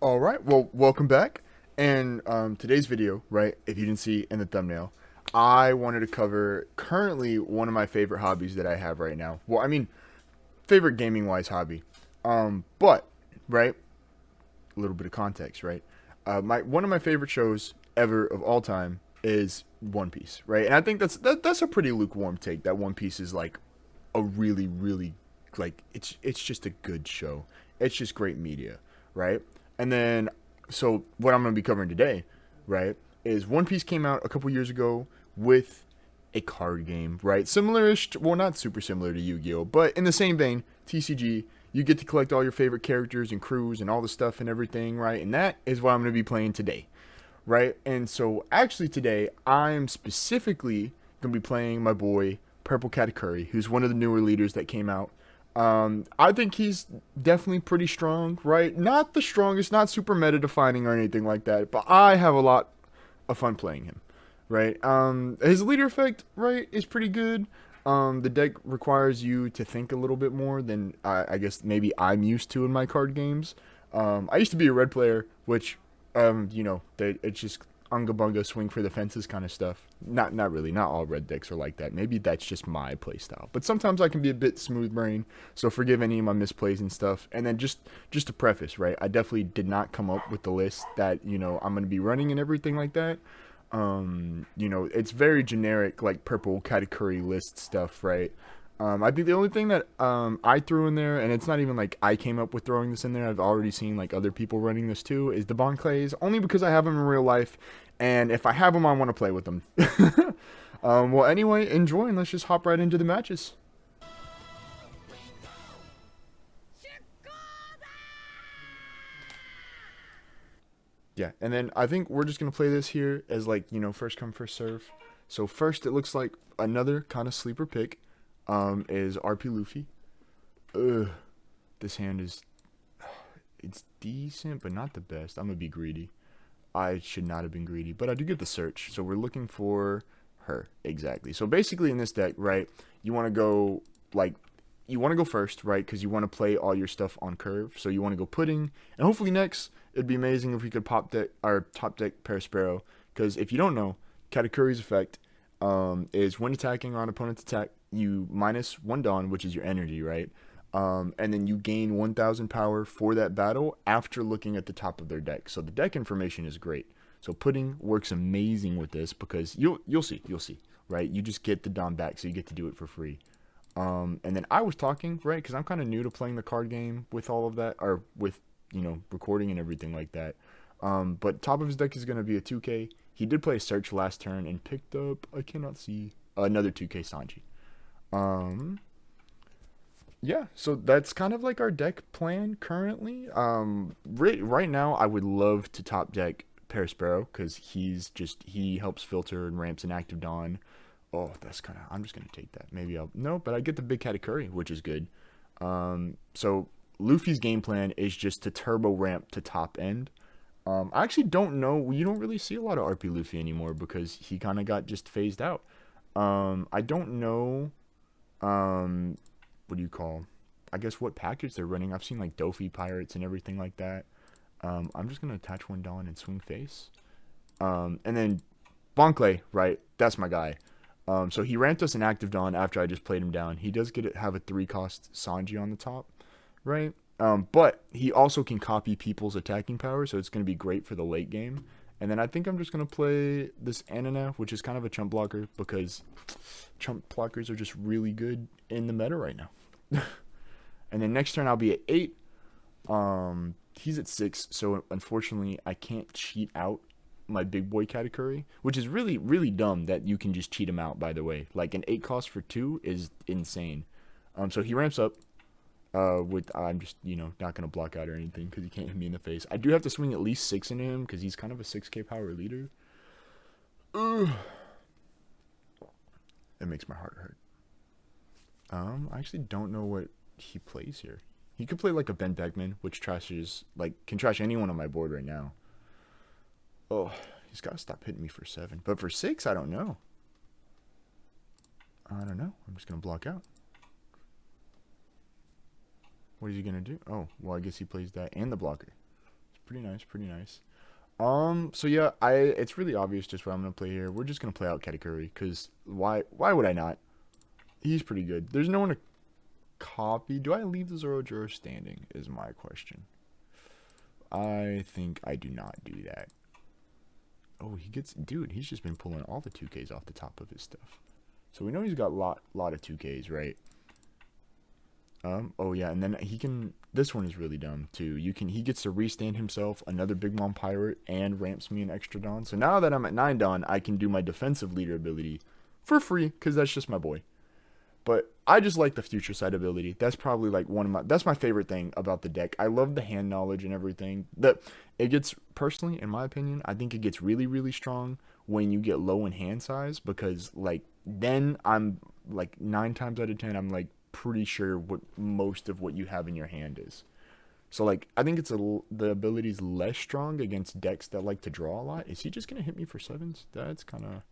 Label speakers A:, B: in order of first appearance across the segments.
A: All right, well, welcome back. And today's video, right, if you didn't see in the thumbnail, I wanted to cover currently one of my favorite hobbies that I have right now. Well, I mean, favorite gaming wise hobby. But, right, a little bit of context, right? My One of my favorite shows ever of all time is One Piece, right? And I think that's a pretty lukewarm take that One Piece is like a really like it's just a good show. It's just great media, right? And then so what I'm going to be covering today, right, is One Piece came out a couple years ago with a card game, right? Similar-ish, well, not super similar to Yu-Gi-Oh, but in the same vein, TCG. You get to collect all your favorite characters and crews and all the stuff and everything, right? And that is what I'm going to be playing today, right? And so actually today, I'm specifically going to be playing my boy Purple Katakuri, who's one of the newer leaders that came out. I think he's definitely pretty strong, right? Not the strongest, not super meta defining or anything like that, but I have a lot of fun playing him, right? His leader effect, right, is pretty good. The deck requires you to think a little bit more than I guess maybe I'm used to in my card games. I used to be a red player, which, it's just unga bunga swing for the fences kind of stuff. Not really. Not all red decks are like that. Maybe that's just my playstyle. But sometimes I can be a bit smooth brain, so forgive any of my misplays and stuff. And then just to preface, right? I definitely did not come up with the list that I'm gonna be running and everything like that. It's very generic, like purple Katakuri list stuff, right? I think the only thing that I threw in there, and it's not even like I came up with throwing this in there. I've already seen like other people running this too. Is the Bon Clays, only because I have them in real life, and if I have them, I want to play with them. Well, anyway, enjoy, and let's just hop right into the matches. Yeah, and then I think we're just gonna play this here as like first come first serve. So first, it looks like another kind of sleeper pick, is RP Luffy. Ugh, this hand is it's decent, but not the best. I'm gonna be greedy. I should not have been greedy, but I do get the search. So we're looking for her exactly. So basically, in this deck, right, you want to go like you want to go first, right? Because you want to play all your stuff on curve. So you want to go pudding, and hopefully next it'd be amazing if we could pop deck our top deck Parasparrow. Because if you don't know, Katakuri's effect is when attacking on opponent's attack, you minus one Dawn, which is your energy, right? And then you gain 1,000 power for that battle after looking at the top of their deck. So the deck information is great. So pudding works amazing with this because you'll see, right? You just get the Dawn back, so you get to do it for free. And then I was talking, right, because I'm kind of new to playing the card game with all of that, or with, recording and everything like that. But top of his deck is going to be a 2K. He did play a search last turn and picked up, I cannot see, another 2K Sanji. Yeah, so that's kind of like our deck plan currently. Right now, I would love to top deck Parasparrow because he helps filter and ramps an active Dawn. Oh, that's kind of, I'm just gonna take that. Maybe I'll no, but I get the big Katakuri, which is good. So Luffy's game plan is just to turbo ramp to top end. I actually don't know. You don't really see a lot of RP Luffy anymore because he kind of got just phased out. I don't know. What do you call? I guess what package they're running. I've seen like Dofi Pirates and everything like that. I'm just gonna attach one Dawn and swing face. And then Bonclay, right? That's my guy. So he ramped us an active Dawn after I just played him down. He does have a 3-cost Sanji on the top, right? But he also can copy people's attacking power, so it's going to be great for the late game. And then I think I'm just going to play this Anana, which is kind of a chump blocker, because chump blockers are just really good in the meta right now. And then next turn I'll be at 8. He's at 6, so unfortunately I can't cheat out my big boy Katakuri, which is really dumb that you can just cheat him out, by the way. Like an 8 cost for 2 is insane. So he ramps up. I'm just, not going to block out or anything because he can't hit me in the face. I do have to swing at least 6 into him because he's kind of a 6k power leader. Ugh. It makes my heart hurt. I actually don't know what he plays here. He could play like a Ben Beckman, which can trash anyone on my board right now. Oh, he's got to stop hitting me for 7. But for 6, I don't know. I'm just going to block out. What is he going to do? Oh, well, I guess he plays that and the blocker. It's Pretty nice, pretty nice. So yeah, it's really obvious just what I'm gonna play here. We're just gonna play out Katakuri, cause why would I not? He's pretty good. There's no one to copy. Do I leave the Zoroark standing? Is my question. I think I do not do that. Oh, dude. He's just been pulling all the 2Ks off the top of his stuff. So we know he's got lot of 2Ks, right? Oh yeah, and then he can. This one is really dumb too. He gets to restand himself, another Big Mom Pirate, and ramps me an extra Dawn. So now that I'm at 9 Dawn, I can do my defensive leader ability for free, because that's just my boy. But I just like the future sight ability. That's probably like that's my favorite thing about the deck. I love the hand knowledge and everything. It gets, personally, in my opinion, I think it gets really, really strong when you get low in hand size, because like then I'm like 9 times out of 10 I'm like pretty sure what most of what you have in your hand is. So like I think the ability's less strong against decks that like to draw a lot. Is he just gonna hit me for 7s? That's kind of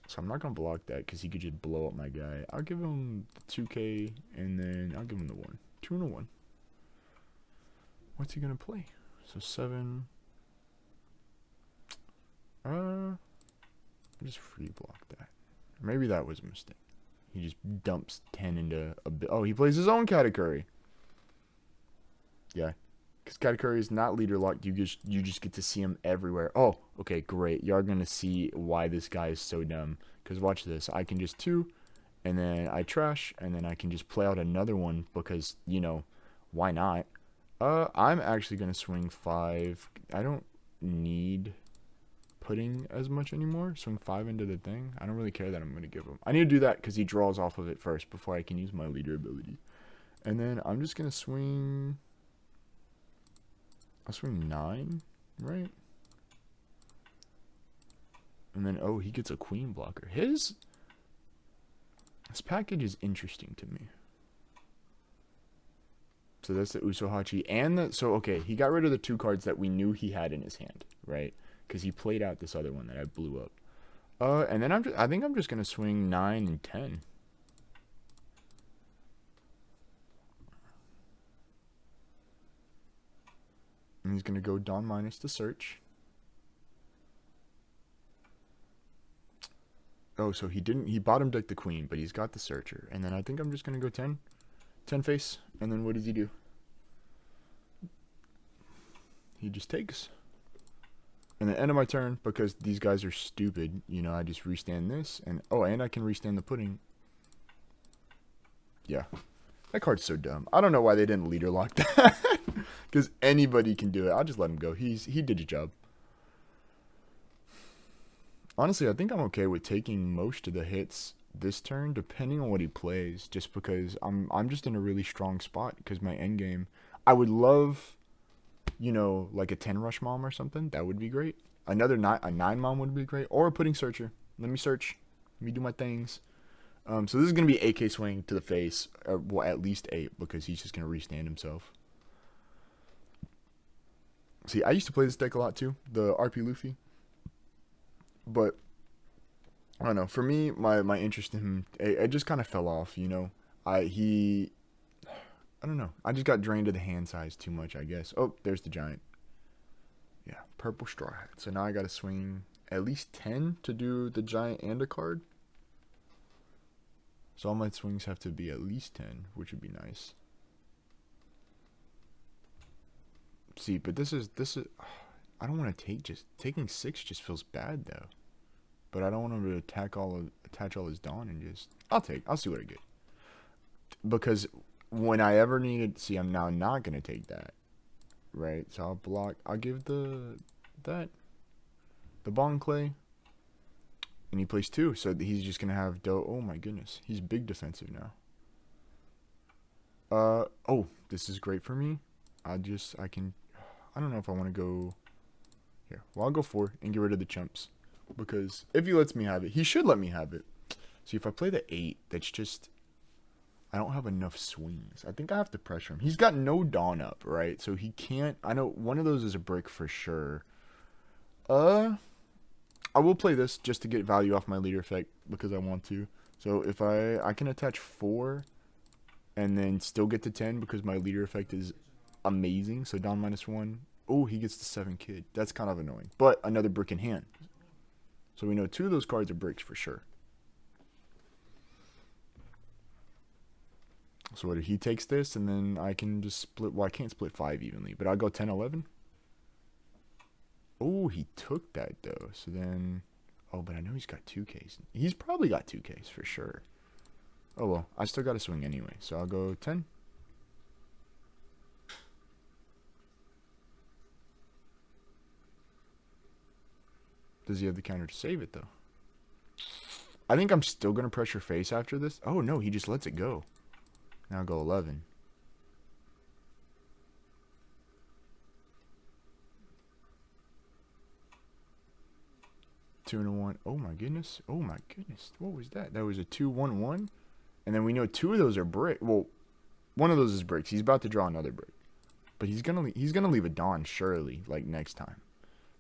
A: so I'm not going to block that because he could just blow up my guy. I'll give him the 2K, and then I'll give him the 1. 2 and a 1. What's he going to play? So 7. I'll just free block that. Maybe that was a mistake. He just dumps 10 into a bit. Oh, he plays his own Katakuri. Yeah. Because Katakuri is not leader locked. You just get to see him everywhere. Oh, okay, great. You're going to see why this guy is so dumb. Because watch this. I can just 2, and then I trash, and then I can just play out another one because, you know, why not? I'm actually going to swing 5. I don't need putting as much anymore. Swing 5 into the thing. I don't really care that I'm going to give him. I need to do that because he draws off of it first before I can use my leader ability. And then I'm just going to swing... I'll swing 9, right? And then, oh, he gets a queen blocker. This package is interesting to me. So that's the Usohachi and so okay, he got rid of the 2 cards that we knew he had in his hand, right? Because he played out this other one that I blew up. And then I think I'm just gonna swing 9 and 10. And he's going to go Dawn minus the search. Oh, so he bottom decked the queen, but he's got the searcher. And then I think I'm just going to go 10. 10 face. And then what does he do? He just takes. And the end of my turn, because these guys are stupid, you know, I just restand this. And oh, and I can restand the pudding. Yeah. That card's so dumb. I don't know why they didn't leader lock that. Because anybody can do it. I'll just let him go. He did his job. Honestly, I think I'm okay with taking most of the hits this turn, depending on what he plays. Just because I'm just in a really strong spot. Because my end game, I would love, you know, like a 10 rush mom or something. That would be great. A 9 mom would be great. Or a pudding searcher. Let me search. Let me do my things. So this is going to be AK swing to the face. Well, at least 8, because he's just going to restand himself. See, I used to play this deck a lot too, the RP Luffy. But, I don't know, for me, my interest in him, it just kind of fell off, you know. I don't know. I just got drained to the hand size too much, I guess. Oh, there's the giant. Yeah, purple straw hat. So now I got to swing at least 10 to do the giant and a card. So all my swings have to be at least 10, which would be nice. See, but this is I don't want to taking 6 just feels bad though. But I don't want him to attach all his Dawn and just I'll see what I get. Because when I ever needed, see, I'm now not gonna take that. Right? So I'll give the Bong Clay. And he plays 2, so he's just gonna have oh my goodness. He's big defensive now. Oh, this is great for me. I don't know if I want to go here. Well, I'll go 4 and get rid of the chumps. Because if he lets me have it, he should let me have it. See, if I play the 8, that's just, I don't have enough swings. I think I have to pressure him. He's got no Dawn up, right? So he can't, I know one of those is a brick for sure. I will play this just to get value off my leader effect because I want to. So if I can attach 4 and then still get to 10 because my leader effect is amazing. So down -1. Oh, he gets the 7 kid. That's kind of annoying. But another brick in hand. So we know 2 of those cards are bricks for sure. So what if he takes this and then I can just split. Well, I can't split 5 evenly, but I'll go 10, 11. Oh, he took that though. So then, oh, but I know he's got 2Ks. He's probably got 2Ks for sure. Oh well, I still got to swing anyway. So I'll go 10. Does he have the counter to save it though? I think I'm still gonna pressure face after this. Oh no, he just lets it go. Now I'll go 11. Two and a 1. Oh my goodness. Oh my goodness. What was that? That was a 2, 1, 1. And then we know 2 of those are brick. Well, one of those is bricks. He's about to draw another brick. But he's gonna leave a Dawn surely, like next time.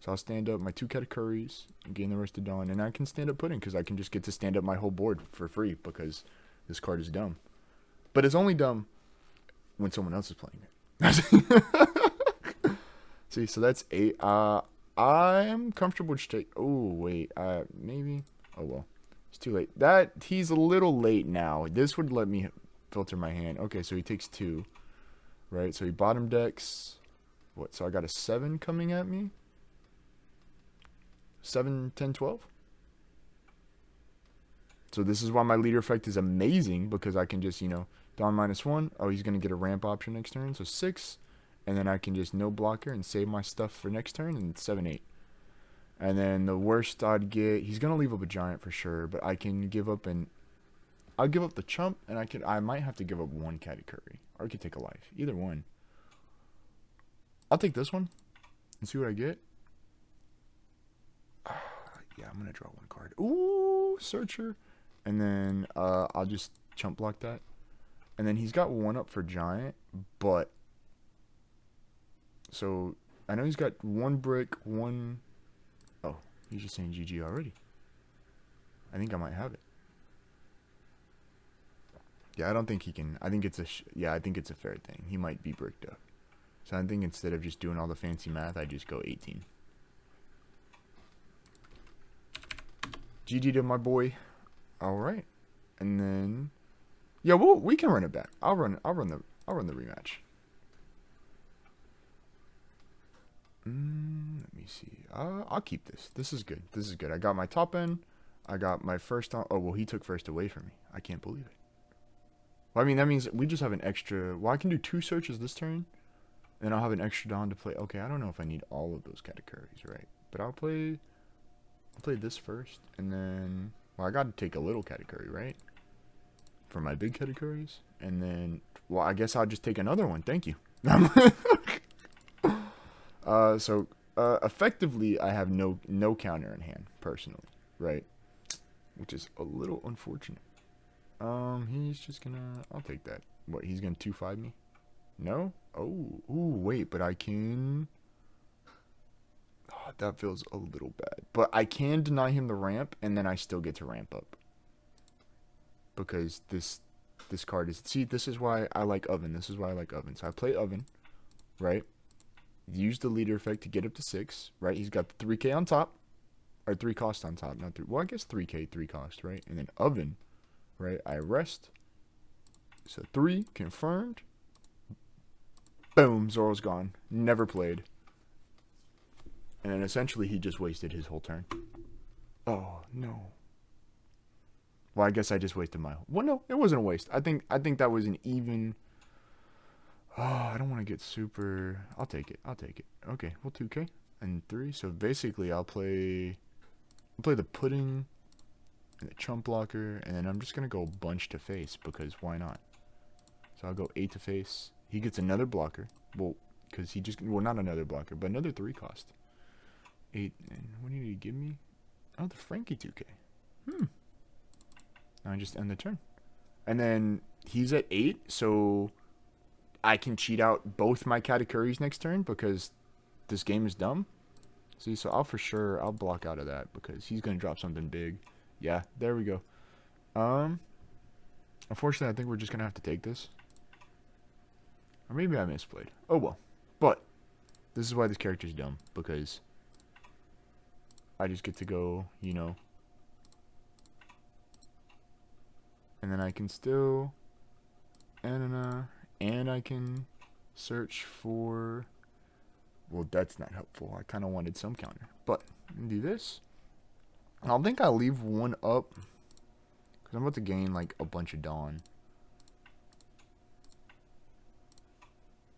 A: So I'll stand up my 2 Katakuris and gain the rest of Dawn. And I can stand up Pudding because I can just get to stand up my whole board for free because this card is dumb. But it's only dumb when someone else is playing it. See, so that's 8. I'm comfortable just take. Oh wait, maybe. Oh well, it's too late. He's a little late now. This would let me filter my hand. Okay, so he takes 2, right? So he bottom decks. What? So I got a 7 coming at me. 7, 10, 12. So this is why my leader effect is amazing because I can just Dawn -1. Oh, he's gonna get a ramp option next turn. So 6. And then I can just no blocker and save my stuff for next turn and 7, 8. And then the worst I'd get, he's gonna leave up a giant for sure, but I can give up I'll give up the chump and I might have to give up 1 Katakuri. Or I could take a life. Either one. I'll take this one and see what I get. Yeah, I'm gonna draw 1 card. Ooh, Searcher. And then I'll just chump block that. And then he's got 1 up for giant, but so I know he's got 1 brick, 1. Oh, he's just saying GG already. I think I might have it. Yeah, I don't think he can. I think it's I think it's a fair thing. He might be bricked up. So I think instead of just doing all the fancy math, I just go 18. GG to my boy. All right, and then yeah, we can run it back. I'll run the rematch. Let me see. I'll keep this. This is good. This is good. I got my top end. I got my first on. Oh well, he took first away from me. I can't believe it. Well, I mean that means we just have an extra. Well, I can do 2 searches this turn, and I'll have an extra Dawn to play. Okay, I don't know if I need all of those Katakuris, right? But I'll play this first, and then well, I got to take a little Katakuri, right? For my big Katakuris, and then well, I guess I'll just take another one. Thank you. So effectively, I have no counter in hand personally, right? Which is a little unfortunate. He's just gonna. I'll take that. What? He's gonna 2-5 me? No? Oh, ooh, wait, but I can. Oh, that feels a little bad. But I can deny him the ramp, and then I still get to ramp up. Because this card is. See, this is why I like Oven. This is why I like Oven. So I play Oven, right? Use the leader effect to get up to 6, right? He's got 3K on top, or 3 cost on top, not 3. Well, I guess 3K, 3 cost, right? And then Oven, right? I rest. So 3 confirmed. Boom, Zoro's gone. Never played. And then essentially he just wasted his whole turn. Oh no. Well, I guess I just wasted my. Well, no, it wasn't a waste. I think that was an even. Oh, I don't want to get super. I'll take it. Okay, well 2K and 3. So basically, I'll play the Pudding and the chump blocker, and then I'm just gonna go bunch to face because why not? So I'll go 8 to face. He gets another blocker. Well, because he just not another blocker, but another 3 cost. 8. And what did he give me? Oh, the Frankie 2K. Now I just end the turn, and then he's at 8, so I can cheat out both my Katakuris next turn because this game is dumb. See, so I'll block out of that because he's gonna drop something big. Yeah, there we go. Unfortunately, I think we're just gonna have to take this. Or maybe I misplayed. Oh well. But this is why this character's dumb, because I just get to go, you know, and then I can still and I can search for, well, that's not helpful. I kind of wanted some counter, but do this. I don't think I'll leave one up because I'm about to gain like a bunch of Dawn.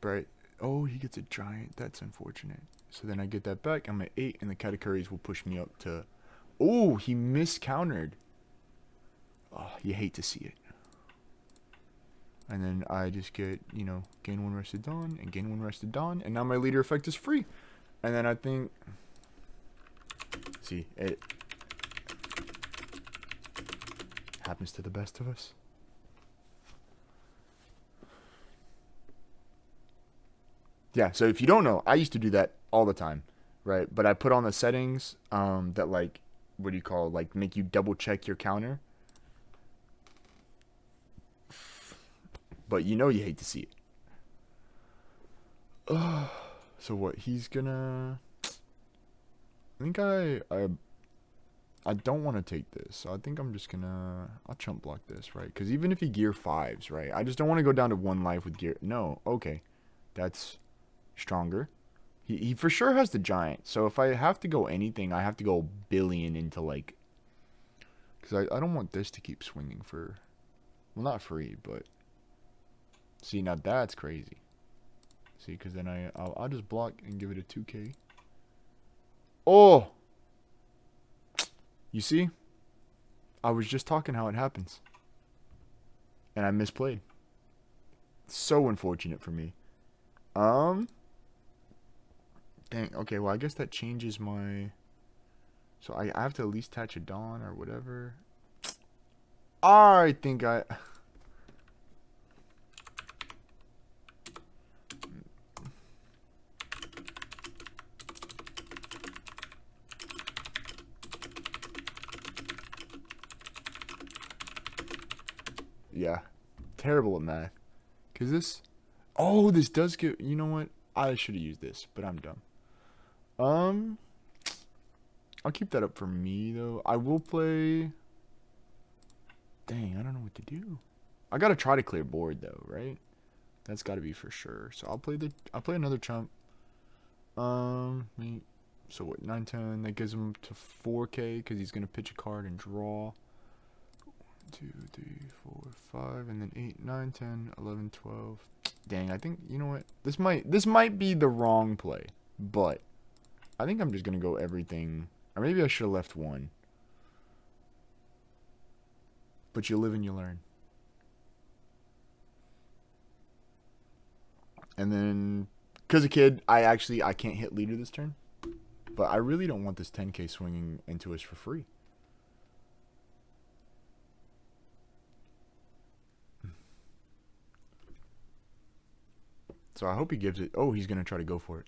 A: Right. Oh, he gets a giant. That's unfortunate. So then I get that back. I'm at 8, and the Katakuris will push me up to... Oh, he miscountered. Oh, you hate to see it. And then I just get, you know, gain 1 rested Dawn, and gain 1 rested Dawn, and now my leader effect is free. And then I think... See, it happens to the best of us. Yeah, so if you don't know, I used to do that all the time, right? But I put on the settings that, like, what do you call it? Like, make you double check your counter. But you know you hate to see it. So what? He's gonna... I think I don't want to take this. So I think I'm just gonna... I'll chump block this, right? Because even if he gear 5s, right? I just don't want to go down to 1 life with gear... No, okay. That's... stronger. He for sure has the giant. So if I have to go anything, I have to go billion into like... Because I don't want this to keep swinging for... Well, not free, but... See, now that's crazy. See, because then I'll just block and give it a 2k. Oh! You see? I was just talking how it happens. And I misplayed. So unfortunate for me. Dang, okay, well, I guess that changes my... So I have to at least attach a Dawn or whatever. I think I... Yeah, terrible at math. Because this... Oh, this does get... You know what? I should have used this, but I'm dumb. I'll keep that up for me, though. I will play... Dang, I don't know what to do. I gotta try to clear board, though, right? That's gotta be for sure. So I'll play another chump. So what, 9, 10, that gives him to 4k, because he's gonna pitch a card and draw. 2, 3, 4, 5, and then 8, 9, 10, 11, 12. Dang, I think, you know what? This might be the wrong play, but I think I'm just gonna go everything. Or maybe I should have left 1. But you live and you learn. And then, because a kid, I can't hit leader this turn. But I really don't want this 10k swinging into us for free. So I hope he gives it. Oh, he's going to try to go for it.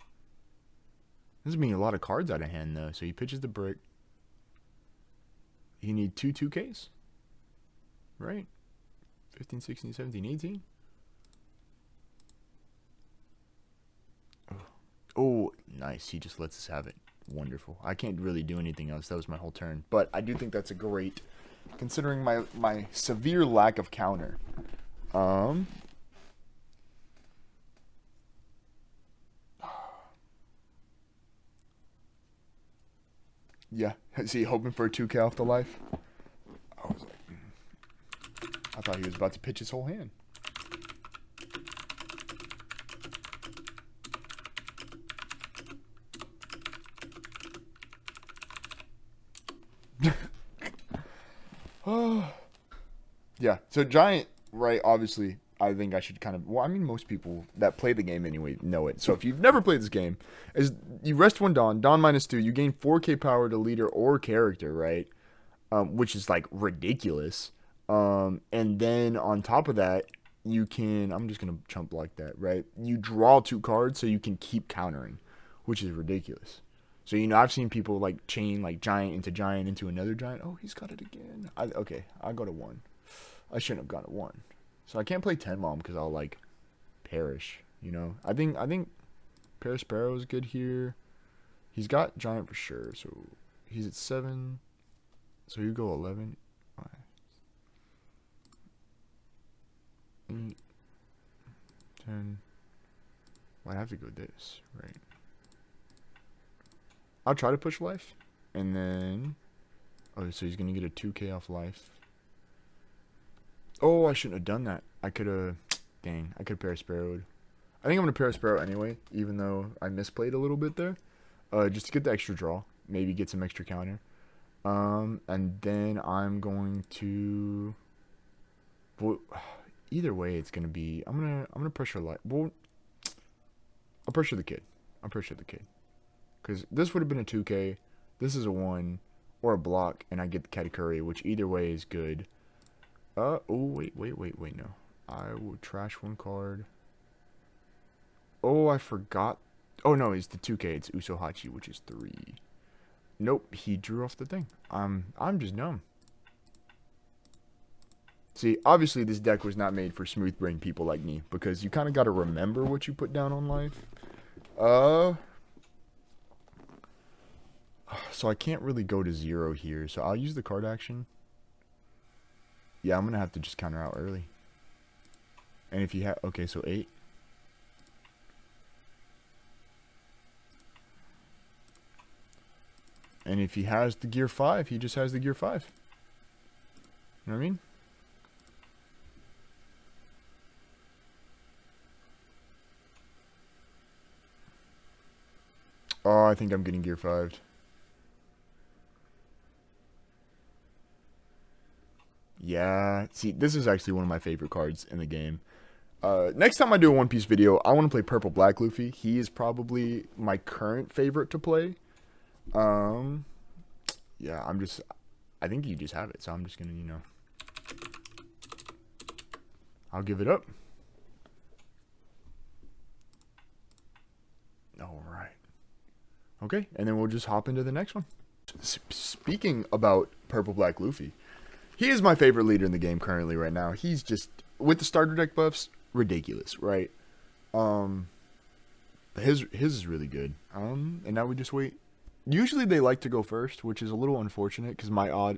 A: This is meaning a lot of cards out of hand, though. So he pitches the brick. He needs 2 2Ks. Right? 15, 16, 17, 18. Oh, nice. He just lets us have it. Wonderful. I can't really do anything else. That was my whole turn. But I do think that's a great, considering my severe lack of counter. Yeah. See, hoping for a 2k off the life. I was like, I thought he was about to pitch his whole hand. Yeah, so giant, right, obviously, I think I should kind of, well, I mean, most people that play the game anyway know it. So if you've never played this game, is you rest 1 Dawn, Dawn -2, you gain 4k power to leader or character, right? Which is, like, ridiculous. And then on top of that, you can, I'm just going to chump block that, right? You draw 2 cards so you can keep countering, which is ridiculous. So, you know, I've seen people, like, chain, like, giant into another giant. Oh, he's got it again. Okay, I'll go to 1. I shouldn't have gone to 1. So I can't play 10 Mom because I'll, like, perish. You know, I think Parasparrow is good here. He's got Giant for sure, so he's at 7. So you go 11, 5, 8, 10. Well, I have to go this, right? I'll try to push life, and then oh, so he's gonna get a 2K off life. Oh, I shouldn't have done that. I could have, dang, I could have Parasparrowed. I think I'm gonna Parasparrow anyway, even though I misplayed a little bit there. Just to get the extra draw, maybe get some extra counter. And then I'm going to. Well, either way, it's gonna be. I'm gonna pressure light. Well, I'll pressure the kid. I'll pressure the kid, because this would have been a 2K. This is a 1 or a block, and I get the Katakuri, which either way is good. Oh wait, no. I will trash one card. Oh, I forgot. Oh no, it's the 2K. It's Usohachi, which is 3. Nope, he drew off the thing. I'm just dumb. See, obviously this deck was not made for smooth brain people like me, because you kind of got to remember what you put down on life. So I can't really go to 0 here, so I'll use the card action. Yeah, I'm gonna have to just counter out early. And if you have, okay, so 8. And if he has the gear 5, he just has the gear 5. You know what I mean? Oh, I think I'm getting gear 5. Yeah, see, this is actually one of my favorite cards in the game. Next time I do a One Piece video, I want to play Purple Black Luffy. He is probably my current favorite to play. Yeah, I think you just have it, so I'm just gonna, you know, I'll give it up. All right. Okay, and then we'll just hop into the next one. Speaking about Purple Black Luffy, he is my favorite leader in the game currently right now. He's just, with the starter deck buffs, ridiculous, right? His is really good. And now we just wait. Usually they like to go first, which is a little unfortunate because my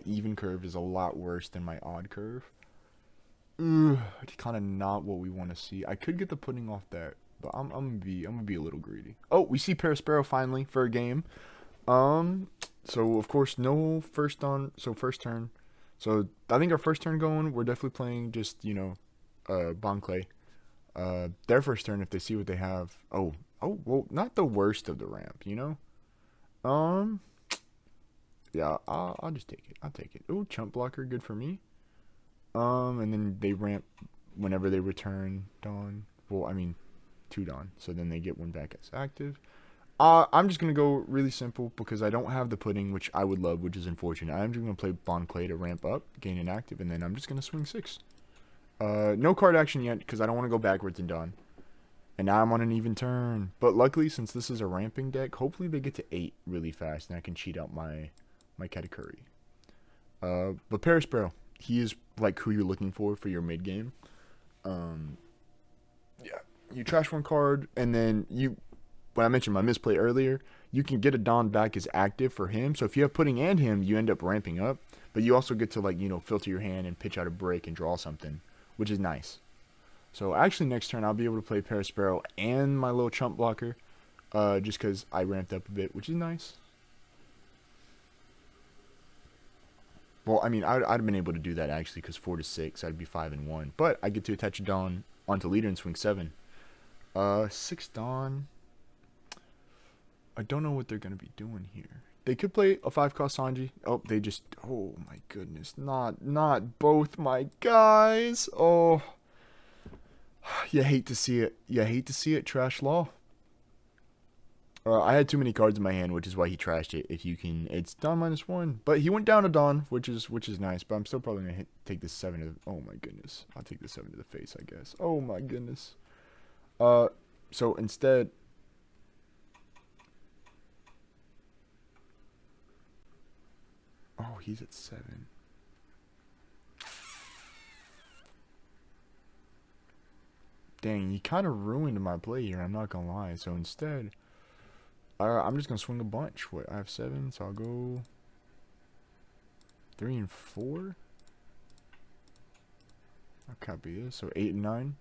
A: even curve is a lot worse than my odd curve. It's kind of not what we want to see. I could get the pudding off that, but I'm gonna be a little greedy. Oh, we see Parasparrow finally for a game. So of course no first on, so first turn. So I think our first turn going, we're definitely playing just, you know, Bon Clay. Their first turn if they see what they have. Oh, well, not the worst of the ramp, you know. Yeah, I'll just take it. I'll take it. Oh, chump blocker, good for me. And then they ramp whenever they return Dawn. Well, I mean, 2 Dawn. So then they get 1 back as active. I'm just going to go really simple because I don't have the pudding, which I would love, which is unfortunate. I'm just going to play Bon Clay to ramp up, gain an active, and then I'm just going to swing 6. No card action yet because I don't want to go backwards in Dawn. And now I'm on an even turn. But luckily, since this is a ramping deck, hopefully they get to 8 really fast and I can cheat out my Katakuri. But Parasparrow, he is like who you're looking for your mid game. Yeah, you trash 1 card, and then when I mentioned my misplay earlier, you can get a Dawn back as active for him. So if you have pudding and him, you end up ramping up. But you also get to, like, you know, filter your hand and pitch out a break and draw something, which is nice. So actually next turn I'll be able to play Parasparrow and my little chump blocker, just because I ramped up a bit, which is nice. Well, I mean, I'd have been able to do that actually because 4 to 6, I'd be 5 and 1. But I get to attach a Dawn onto leader and swing 7. 6 Dawn. I don't know what they're going to be doing here. They could play a 5-cost Sanji. Oh, they just... Oh, my goodness. Not both my guys. Oh. You hate to see it. You hate to see it. Trash law. I had too many cards in my hand, which is why he trashed it. If you can... It's Dawn -1. But he went down a Dawn, which is nice. But I'm still probably going to take this 7 to... Oh, my goodness. I'll take this 7 to the face, I guess. Oh, my goodness. So instead... Oh, he's at 7. Dang, he kind of ruined my play here, I'm not gonna lie. So instead, I'm just gonna swing a bunch. What, I have 7, so I'll go 3 and 4. I'll copy this, so 8 and 9.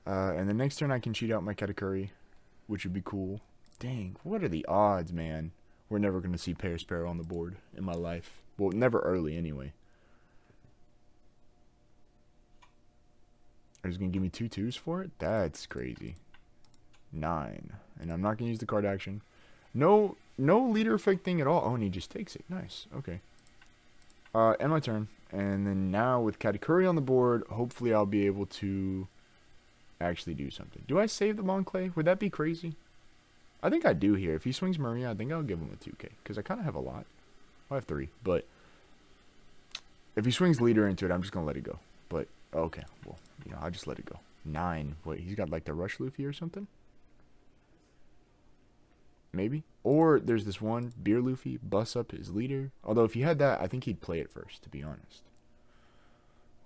A: And the next turn I can cheat out my Katakuri, which would be cool. Dang, what are the odds, man? We're never gonna see Pear Sparrow on the board in my life. Well, never early anyway. Are you gonna give me 2 2s for it? That's crazy. 9, and I'm not gonna use the card action. No leader effect thing at all. Oh, and he just takes it. Nice. Okay. End my turn, and then now with Katakuri on the board, hopefully I'll be able to actually do something. Do I save the Monclay? Would that be crazy? I think I do here. If he swings Maria, I think I'll give him a 2K because I kind of have a lot. I have 3, but if he swings leader into it, I'm just gonna let it go. But okay, well, you know, I'll just let it go. 9. Wait, he's got like the Rush Luffy or something? Maybe. Or there's this one, Beer Luffy, bust up his leader. Although if he had that, I think he'd play it first, to be honest.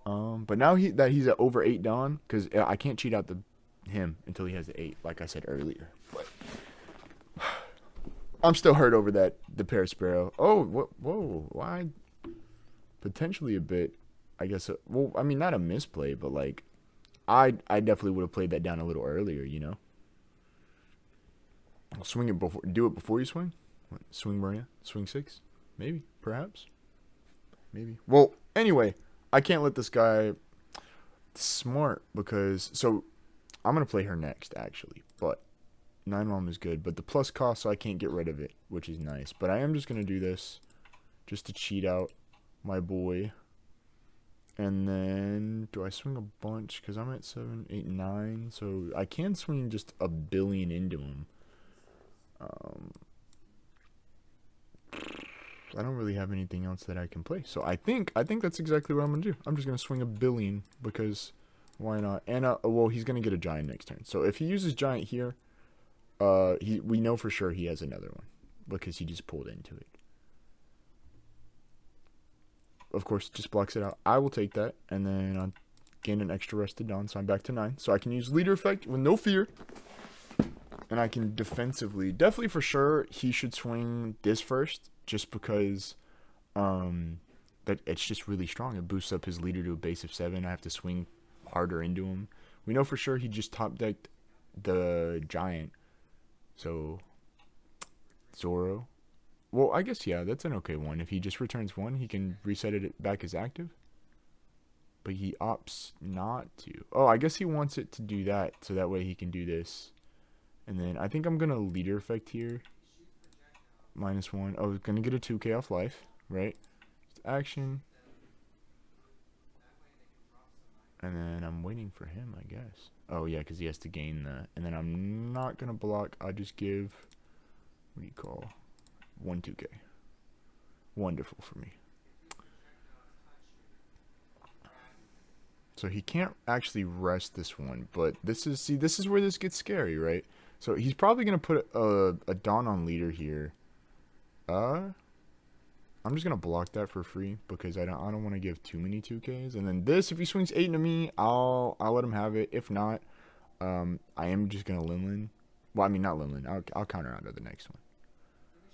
A: But now he's at over 8 Dawn, because I can't cheat out him until he has the 8, like I said earlier. But I'm still hurt over the Pear Sparrow. Oh, whoa, why? Potentially a bit, I guess. Well, I mean, not a misplay, but like, I definitely would have played that down a little earlier, you know. I'll swing it before. Do it before you swing. What, swing Maria. Swing 6. Maybe. Perhaps. Maybe. Well, anyway, I can't let this guy. Smart, because so I'm gonna play her next actually, but 9 Mom is good, but the plus cost, so I can't get rid of it, which is nice. But I am just gonna do this just to cheat out my boy. And then do I swing a bunch? Because I'm at 7, 8, 9, so I can swing just a billion into him. I don't really have anything else that I can play, so I think that's exactly what I'm gonna do. I'm just gonna swing a billion because why not? And well, he's gonna get a giant next turn. So if he uses giant here, we know for sure he has another one because he just pulled into it. Of course, just blocks it out. I will take that, and then I'll gain an extra Rested Dawn, so I'm back to 9. So I can use leader effect with no fear. And I can defensively, definitely for sure, he should swing this first, just because that it's just really strong. It boosts up his leader to a base of 7. I have to swing harder into him. We know for sure he just top decked the giant. So, Zoro. Well, I guess, yeah, that's an okay one. If he just returns 1, he can reset it back as active. But he opts not to. Oh, I guess he wants it to do that, so that way he can do this. And then I think I'm going to leader effect here. -1. Oh, going to get a 2K off life, right? Just action. And then I'm waiting for him, I guess. Oh, yeah, because he has to gain that. And then I'm not going to block. I'll just give, what do you call, 1 2K. Wonderful for me. So he can't actually rest this one, but this is where this gets scary, right? So he's probably gonna put a Dawn on leader here. I'm just gonna block that for free because I don't want to give too many 2Ks. And then this, if he swings 8 into me, I'll let him have it. If not, I am just gonna Linlin. Well, I mean not Linlin. I'll counter out of the next one.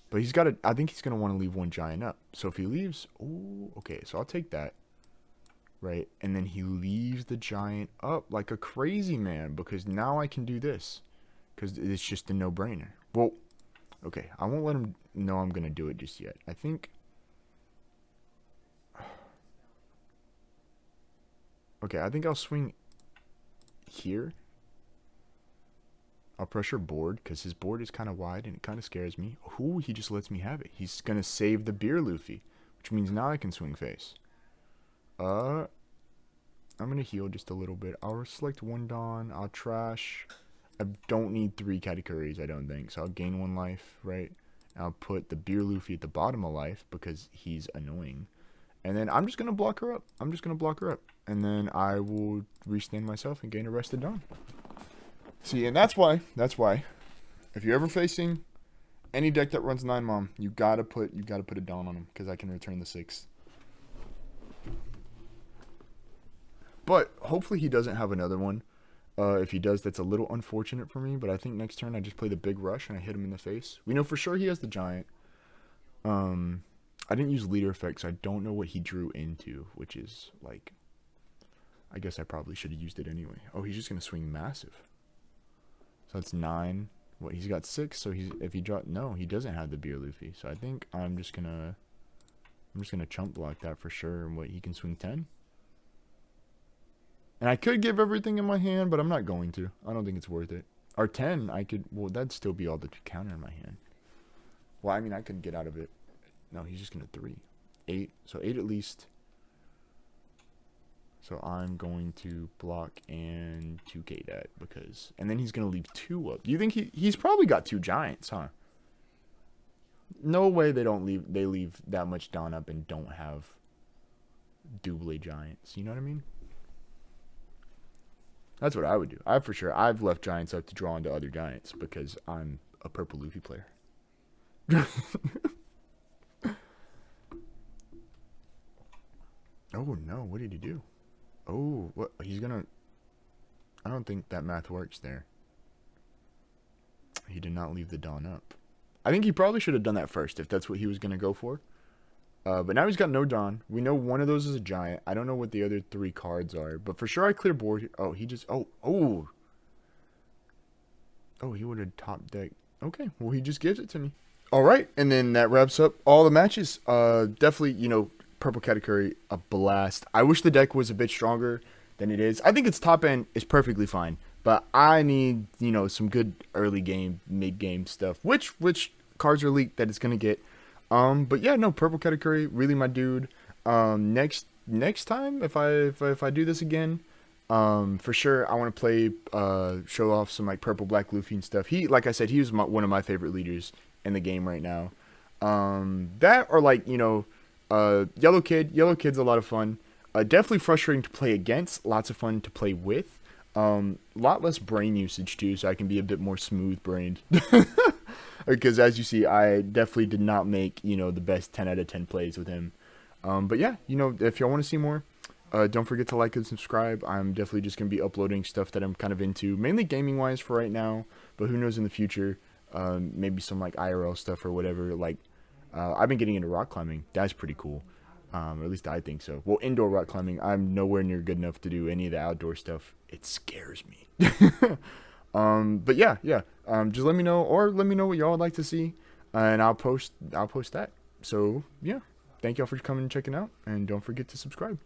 A: But he's got I think he's gonna want to leave 1 giant up. So if he leaves, oh, okay. So I'll take that. Right, and then he leaves the giant up like a crazy man because now I can do this because it's just a no-brainer. Well, okay, I won't let him know I'm gonna do it just yet. I think. Okay, I think I'll swing here. I'll pressure board because his board is kind of wide and it kind of scares me. Ooh, he just lets me have it. He's gonna save the Beer Luffy, which means now I can swing face. I'm gonna heal just a little bit. I'll select 1 Dawn. I'll trash. I don't need 3 Katakuris, I don't think. So I'll gain 1 life, right? I'll put the Beer Luffy at the bottom of life because he's annoying. And then I'm just gonna block her up. And then I will restand myself and gain a Rested Dawn. See, and that's why. If you're ever facing any deck that runs 9 Mom, you gotta put a Dawn on him because I can return the 6. But hopefully he doesn't have another one. If he does, that's a little unfortunate for me. But I think next turn I just play the big rush and I hit him in the face. We know for sure he has the giant. I didn't use leader effects. So I don't know what he drew into, which is like, I guess I probably should have used it anyway. Oh, he's just gonna swing massive. So that's 9. What, he's got 6. So if he dropped, no, he doesn't have the beer Luffy. So I think I'm just gonna chump block that for sure. And what, he can swing 10. And I could give everything in my hand, but I'm not going to. I don't think it's worth it. Or 10, I could, well, that'd still be all the counter in my hand. Well, I mean, I could get out of it. No, he's just going to 3. 8, so 8 at least. So I'm going to block and 2K that because, and then he's going to leave 2 up. Do you think he's probably got 2 giants, huh? No way they leave that much down up and don't have double giants. You know what I mean? That's what I would do. I've left giants up to draw into other giants because I'm a purple Luffy player. Oh no, what did he do? Oh, what, he's gonna, I don't think that math works there. He did not leave the Dawn up. I think he probably should have done that first if that's what he was gonna go for. But now he's got no Dawn. We know one of those is a giant. I don't know what the other 3 cards are, but for sure I clear board. Oh, he just, oh, he would have top deck. Okay, well he just gives it to me. All right, and then that wraps up all the matches. Definitely, you know, purple Katakuri, a blast. I wish the deck was a bit stronger than it is. I think its top end is perfectly fine, but I need, you know, some good early game, mid game stuff. Which cards are leaked that it's gonna get. But yeah, no, purple Katakuri, really my dude. Next time if I do this again, for sure I want to play, show off some like purple black Luffy and stuff. He, like I said, he was one of my favorite leaders in the game right now. That or like, you know, Yellow Kid's a lot of fun. Definitely frustrating to play against, lots of fun to play with. Lot less brain usage too, so I can be a bit more smooth brained. Because as you see, I definitely did not make, you know, the best 10 out of 10 plays with him. But yeah, you know, if y'all want to see more, don't forget to like and subscribe. I'm definitely just going to be uploading stuff that I'm kind of into, mainly gaming wise for right now, but who knows in the future, maybe some like IRL stuff or whatever. Like, I've been getting into rock climbing. That's pretty cool. Or at least I think so. Well, indoor rock climbing, I'm nowhere near good enough to do any of the outdoor stuff. It scares me. But yeah. Just let me know, or let me know what y'all would like to see, and I'll post that. So yeah, thank y'all for coming and checking out, and don't forget to subscribe.